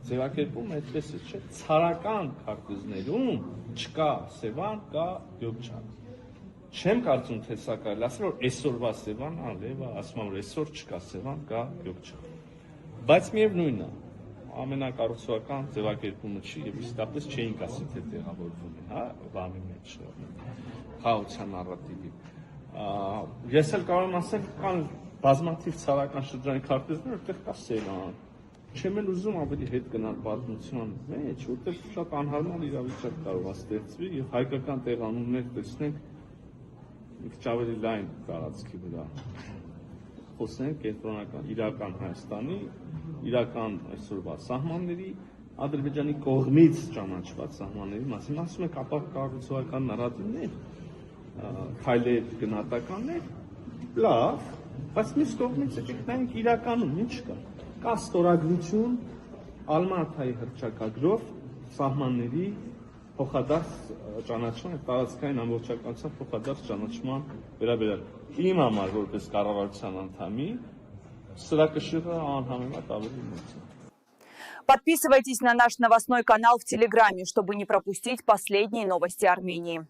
ձևակերպում այդպես է, չէ՞, ցարական քարտեզներում չկա Սևան, կա Գյոբչան։ Չեմ կարծում, թե սա կարելի ասել, որ այսօրվա Սևան, Լևա, ասում եմ, որ այսօր չկա Սևան, կա Գյոբչան։ Բայց միևնույնն է, ամենակառուցողական ձևակերպումը չի եւ իսկապես չէինք ասի, թե տեղավորվում է, հա, բանի մեջ, խաղաղության նարատիվի։ Ես էլ կարող եմ ասել, կան բազմաթիվ ցարական շրջանի քարտեզներ, որտեղ կա Սևան։ Չեմ էլ ուզում ավելի հետ գնալ պատմության մեջ, որտեղ շատ անհարմար իրավիճակ կարող է ստեղծվի եւ հայկական տեղանուններ տեսնենք մի քիչ ավելի լայն տարածքի վրա։ Խոսենք կենտրոնական իրական Հայաստանի, իրական այսօրվա սահմանների, Ադրբեջանի կողմից ճանաչված սահմանների մասին, ասում ենք ապա կառուցողական նարատիվներ, քայլեր, գնահատականներ, լավ, բայց մյուս կողմից եկեք նայենք իրականում ինչ կա։ Կա ստորագրություն Ալմա-Աթայի հռչակագրով սահմանների փոխադարձ ճանաչման, տարածքային ամբողջականության փոխադարձ ճանաչման վերաբերյալ։ Իմ համար որպես կառավարության անդամի սրա կշիռը անհամեմատ ավելի մեծ է։ Подписывайтесь на наш новостной канал в Телеграме, чтобы не пропустить последние новости Армении.